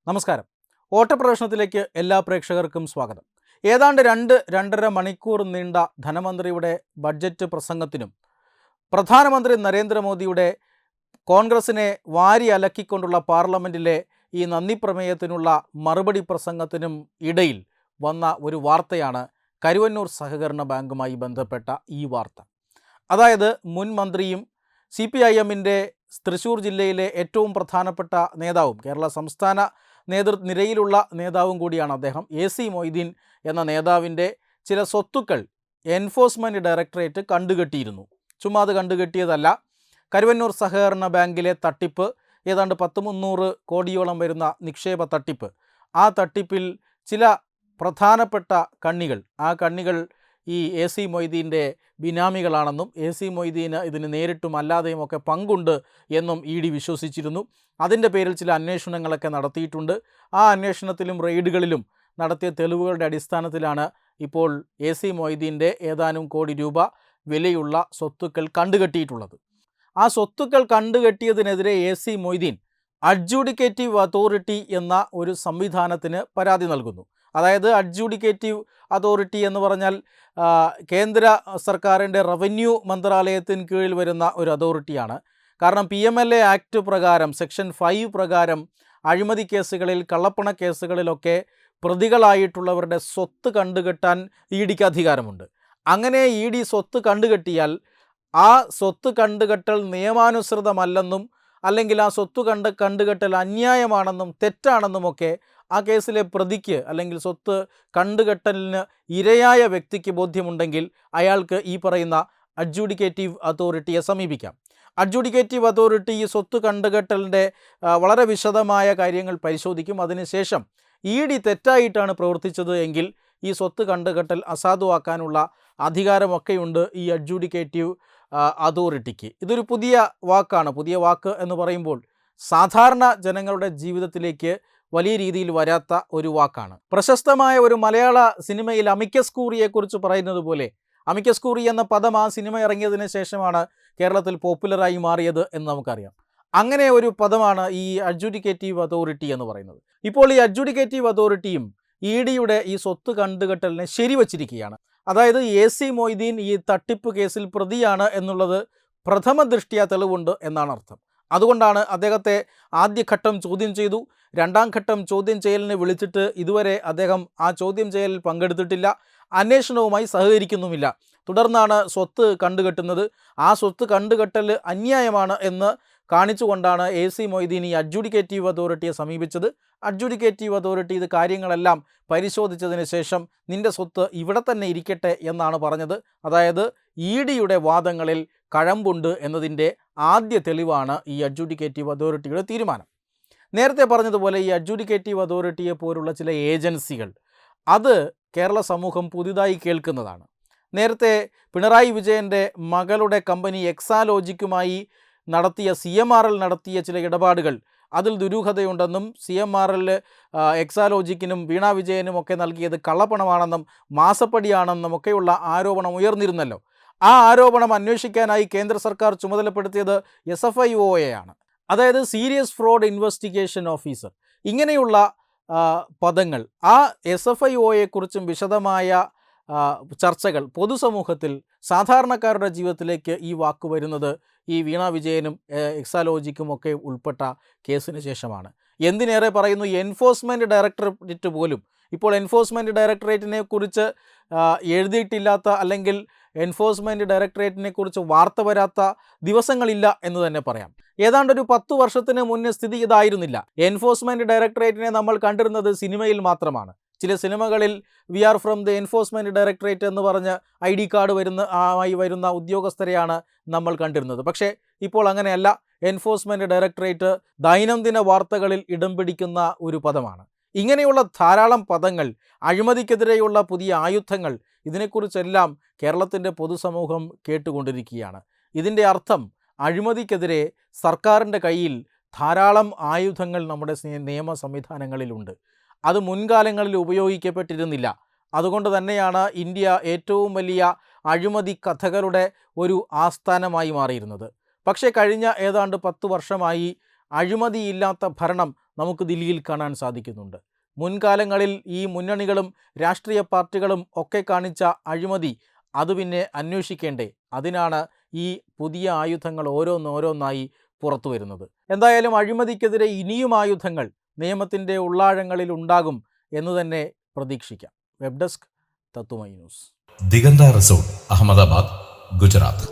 നമസ്കാരം. ഓട്ടപ്രദർശനത്തിലേക്ക് എല്ലാ പ്രേക്ഷകർക്കും സ്വാഗതം. ഏതാണ്ട് 2-2.5 മണിക്കൂർ നീണ്ട ധനമന്ത്രിയുടെ ബഡ്ജറ്റ് പ്രസംഗത്തിനും പ്രധാനമന്ത്രി നരേന്ദ്രമോദിയുടെ കോൺഗ്രസിനെ വാരി അലക്കിക്കൊണ്ടുള്ള പാർലമെൻറ്റിലെ ഈ നന്ദി പ്രമേയത്തിനുള്ള മറുപടി പ്രസംഗത്തിനും ഇടയിൽ വന്ന ഒരു വാർത്തയാണ് കരുവന്നൂർ സഹകരണ ബാങ്കുമായി ബന്ധപ്പെട്ട ഈ വാർത്ത. അതായത് മുൻ മന്ത്രിയും CPIMൻ്റെ തൃശ്ശൂർ ജില്ലയിലെ ഏറ്റവും പ്രധാനപ്പെട്ട നേതാവും കേരള സംസ്ഥാന നേതൃനിരയിലുള്ള നേതാവും കൂടിയാണ് അദ്ദേഹം. AC മൊയ്തീൻ എന്ന നേതാവിൻ്റെ ചില സ്വത്തുക്കൾ എൻഫോഴ്സ്മെൻറ്റ് ഡയറക്ടറേറ്റ് കണ്ടുകെട്ടിയിരുന്നു. ചുമ്മാ അത് കണ്ടുകെട്ടിയതല്ല. കരുവന്നൂർ സഹകരണ ബാങ്കിലെ തട്ടിപ്പ്, ഏതാണ്ട് 300 കോടിയോളം വരുന്ന നിക്ഷേപ തട്ടിപ്പ്, ആ തട്ടിപ്പിൽ ചില പ്രധാനപ്പെട്ട കണ്ണികൾ, ആ കണ്ണികൾ ഈ AC മൊയ്തീൻ്റെ ബിനാമികളാണെന്നും AC മൊയ്തീന് ഇതിന് നേരിട്ടും അല്ലാതെയും ഒക്കെ പങ്കുണ്ട് എന്നും ED വിശ്വസിച്ചിരുന്നു. അതിൻ്റെ പേരിൽ ചില അന്വേഷണങ്ങളൊക്കെ നടത്തിയിട്ടുണ്ട്. ആ അന്വേഷണത്തിലും റെയ്ഡുകളിലും നടത്തിയ തെളിവുകളുടെ അടിസ്ഥാനത്തിലാണ് ഇപ്പോൾ AC മൊയ്തീൻ്റെ ഏതാനും കോടി രൂപ വിലയുള്ള സ്വത്തുക്കൾ കണ്ടുകെട്ടിയിട്ടുള്ളത്. ആ സ്വത്തുക്കൾ കണ്ടുകെട്ടിയതിനെതിരെ AC മൊയ്തീൻ അഡ്ജൂഡിക്കേറ്റീവ് അതോറിറ്റി എന്ന ഒരു സംവിധാനത്തിന് പരാതി നൽകുന്നു. അതായത് അഡ്ജൂഡിക്കേറ്റീവ് അതോറിറ്റി എന്ന് പറഞ്ഞാൽ കേന്ദ്ര സർക്കാരിൻ്റെ റവന്യൂ മന്ത്രാലയത്തിന് കീഴിൽ വരുന്ന ഒരു അതോറിറ്റിയാണ്. കാരണം PMLA ആക്ട് പ്രകാരം സെക്ഷൻ 5 പ്രകാരം അഴിമതി കേസുകളിൽ, കള്ളപ്പണ കേസുകളിലൊക്കെ പ്രതികളായിട്ടുള്ളവരുടെ സ്വത്ത് കണ്ടുകെട്ടാൻ EDക്ക് അധികാരമുണ്ട്. അങ്ങനെ ED സ്വത്ത് കണ്ടുകെട്ടിയാൽ ആ സ്വത്ത് കണ്ടുകെട്ടൽ നിയമാനുസൃതമല്ലെന്നും അല്ലെങ്കിൽ ആ സ്വത്ത് കണ്ടുകെട്ടൽ അന്യായമാണെന്നും തെറ്റാണെന്നുമൊക്കെ ആ കേസിലെ പ്രതിക്ക് അല്ലെങ്കിൽ സ്വത്ത് കണ്ടുകെട്ടലിന് ഇരയായ വ്യക്തിക്ക് ബോധ്യമുണ്ടെങ്കിൽ അയാൾക്ക് ഈ പറയുന്ന അഡ്ജൂഡിക്കേറ്റീവ് അതോറിറ്റിയെ സമീപിക്കാം. അഡ്ജൂഡിക്കേറ്റീവ് അതോറിറ്റി ഈ സ്വത്ത് കണ്ടുകെട്ടലിൻ്റെ വളരെ വിശദമായ കാര്യങ്ങൾ പരിശോധിക്കും. അതിനുശേഷം ED തെറ്റായിട്ടാണ് പ്രവർത്തിച്ചത് എങ്കിൽ ഈ സ്വത്ത് കണ്ടുകെട്ടൽ അസാധുവാക്കാനുള്ള അധികാരമൊക്കെയുണ്ട് ഈ അഡ്ജൂഡിക്കേറ്റീവ് അതോറിറ്റിക്ക്. ഇതൊരു പുതിയ വാക്കാണ്. പുതിയ വാക്ക് എന്ന് പറയുമ്പോൾ സാധാരണ ജനങ്ങളുടെ ജീവിതത്തിലേക്ക് വലിയ രീതിയിൽ വരാത്ത ഒരു വാക്കാണ്. പ്രശസ്തമായ ഒരു മലയാള സിനിമയിൽ അമിക്കസ് ക്യൂറിയെക്കുറിച്ച് പറയുന്നത് പോലെ, അമിക്കസ് ക്യൂറി എന്ന പദം ആ സിനിമ ഇറങ്ങിയതിന് ശേഷമാണ് കേരളത്തിൽ പോപ്പുലറായി മാറിയത് എന്ന് നമുക്കറിയാം. അങ്ങനെ ഒരു പദമാണ് ഈ അഡ്ജൂഡിക്കേറ്റീവ് അതോറിറ്റി എന്ന് പറയുന്നത്. ഇപ്പോൾ ഈ അഡ്ജൂഡിക്കേറ്റീവ് അതോറിറ്റിയും EDയുടെ ഈ സ്വത്ത് കണ്ടുകെട്ടലിനെ ശരിവച്ചിരിക്കുകയാണ്. അതായത് AC മൊയ്തീൻ ഈ തട്ടിപ്പ് കേസിൽ പ്രതിയാണ് എന്നുള്ളത് പ്രഥമ ദൃഷ്ട്യാ തെളിവുണ്ട് എന്നാണ് അർത്ഥം. അതുകൊണ്ടാണ് അദ്ദേഹത്തെ ആദ്യഘട്ടം ചോദ്യം ചെയ്തു. രണ്ടാം ഘട്ടം ചോദ്യം ചെയ്യലിന് വിളിച്ചിട്ട് ഇതുവരെ അദ്ദേഹം ആ ചോദ്യം ചെയ്യലിൽ പങ്കെടുത്തിട്ടില്ല, അന്വേഷണവുമായി സഹകരിക്കുന്നുമില്ല. തുടർന്നാണ് സ്വത്ത് കണ്ടുകെട്ടുന്നത്. ആ സ്വത്ത് കണ്ടുകെട്ടൽ അന്യായമാണ് എന്ന് കാണിച്ചുകൊണ്ടാണ് AC മൊയ്തീൻ ഈ അഡ്ജൂഡിക്കേറ്റീവ് അതോറിറ്റിയെ സമീപിച്ചത്. അഡ്ജൂഡിക്കേറ്റീവ് അതോറിറ്റി ഇത് കാര്യങ്ങളെല്ലാം പരിശോധിച്ചതിന് ശേഷം നിൻ്റെ സ്വത്ത് ഇവിടെ തന്നെ ഇരിക്കട്ടെ എന്നാണ് പറഞ്ഞത്. അതായത് EDയുടെ വാദങ്ങളിൽ കഴമ്പുണ്ട് എന്നതിൻ്റെ ആദ്യ തെളിവാണ് ഈ അഡ്ജൂഡിക്കേറ്റീവ് അതോറിറ്റിയുടെ തീരുമാനം. നേരത്തെ പറഞ്ഞതുപോലെ ഈ അഡ്ജൂഡിക്കേറ്റീവ് അതോറിറ്റിയെ പോലുള്ള ചില ഏജൻസികൾ, അത് കേരള സമൂഹം പുതുതായി കേൾക്കുന്നതാണ്. നേരത്തെ പിണറായി വിജയൻ്റെ മകളുടെ കമ്പനി എക്സാലോജിക്കുമായി നടത്തിയ CMRL നടത്തിയ ചില ഇടപാടുകൾ, അതിൽ ദുരൂഹതയുണ്ടെന്നും CMRL എക്സാലോജിക്കിനും വീണ വിജയനും ഒക്കെ നൽകിയത് കള്ളപ്പണമാണെന്നും മാസപ്പടിയാണെന്നും ഒക്കെയുള്ള ആരോപണം ഉയർന്നിരുന്നല്ലോ. ആ ആരോപണം അന്വേഷിക്കാനായി കേന്ദ്ര സർക്കാർ ചുമതലപ്പെടുത്തിയത് SFIOയെയാണ്. അതായത് സീരിയസ് ഫ്രോഡ് ഇൻവെസ്റ്റിഗേഷൻ ഓഫീസർ. ഇങ്ങനെയുള്ള പദങ്ങൾ, ആ SFIOയെക്കുറിച്ചും വിശദമായ ചർച്ചകൾ പൊതുസമൂഹത്തിൽ സാധാരണക്കാരുടെ ജീവിതത്തിലേക്ക് ഈ വാക്ക് വരുന്നത് ഈ വീണ വിജയനും എക്സാലോജിക്കുമൊക്കെ ഉൾപ്പെട്ട കേസിന് ശേഷമാണ്. എന്തിനേറെ പറയുന്നു, എൻഫോഴ്സ്മെൻറ്റ് ഡയറക്ടറേറ്റ് പോലും ഇപ്പോൾ എൻഫോഴ്സ്മെൻറ്റ് ഡയറക്ടറേറ്റിനെ കുറിച്ച് എഴുതിയിട്ടില്ലാത്ത അല്ലെങ്കിൽ എൻഫോഴ്സ്മെൻറ്റ് ഡയറക്ടറേറ്റിനെ കുറിച്ച് വാർത്ത വരാത്ത ദിവസങ്ങളില്ല എന്ന് തന്നെ പറയാം. ഏതാണ്ടൊരു 10 വർഷത്തിന് മുന്നേ സ്ഥിതി ഇതായിരുന്നില്ല. എൻഫോഴ്സ്മെൻറ്റ് ഡയറക്ടറേറ്റിനെ നമ്മൾ കണ്ടിരുന്നത് സിനിമയിൽ മാത്രമാണ്. ചില സിനിമകളിൽ we are from the enforcement directorate എന്ന് പറഞ്ഞ് ID കാർഡ് വരുന്ന ഉദ്യോഗസ്ഥരെയാണ് നമ്മൾ കണ്ടിരുന്നത്. പക്ഷേ ഇപ്പോൾ അങ്ങനെയല്ല. എൻഫോഴ്സ്മെൻറ്റ് ഡയറക്ടറേറ്റ് ദൈനംദിന വാർത്തകളിൽ ഇടം പിടിക്കുന്ന ഒരു പദമാണ്. ഇങ്ങനെയുള്ള ധാരാളം പദങ്ങൾ, അഴിമതിക്കെതിരെയുള്ള പുതിയ ആയുധങ്ങൾ, ഇതിനെക്കുറിച്ചെല്ലാം കേരളത്തിൻ്റെ പൊതുസമൂഹം കേട്ടുകൊണ്ടിരിക്കുകയാണ്. ഇതിൻ്റെ അർത്ഥം അഴിമതിക്കെതിരെ സർക്കാരിൻ്റെ കയ്യിൽ ധാരാളം ആയുധങ്ങൾ നമ്മുടെ നിയമ സംവിധാനങ്ങളിലുണ്ട്. അത് മുൻകാലങ്ങളിൽ ഉപയോഗിക്കപ്പെട്ടിരുന്നില്ല. അതുകൊണ്ട് തന്നെയാണ് ഇന്ത്യ ഏറ്റവും വലിയ അഴിമതി കഥകളുടെ ഒരു ആസ്ഥാനമായി മാറിയിരുന്നത്. പക്ഷേ കഴിഞ്ഞ ഏതാണ്ട് 10 വർഷമായി അഴിമതിയില്ലാത്ത ഭരണം നമുക്ക് ദില്ലിയിൽ കാണാൻ സാധിക്കുന്നുണ്ട്. മുൻകാലങ്ങളിൽ ഈ മുന്നണികളും രാഷ്ട്രീയ പാർട്ടികളും ഒക്കെ കാണിച്ച അഴിമതി അത് പിന്നെ അന്വേഷിക്കേണ്ടേ? അതിനാണ് ഈ പുതിയ ആയുധങ്ങൾ ഓരോന്നോരോന്നായി പുറത്തു വരുന്നത്. എന്തായാലും അഴിമതിക്കെതിരെ ഇനിയും ആയുധങ്ങൾ നിയമത്തിൻ്റെ ഉള്ളാഴങ്ങളിൽ ഉണ്ടാകും എന്ന് തന്നെ പ്രതീക്ഷിക്കാം. വെബ് ഡെസ്ക് തത്തുമൈ ന്യൂസ്. ദിഗന്ത റിസോർട്ട്, അഹമ്മദാബാദ്, ഗുജറാത്ത്.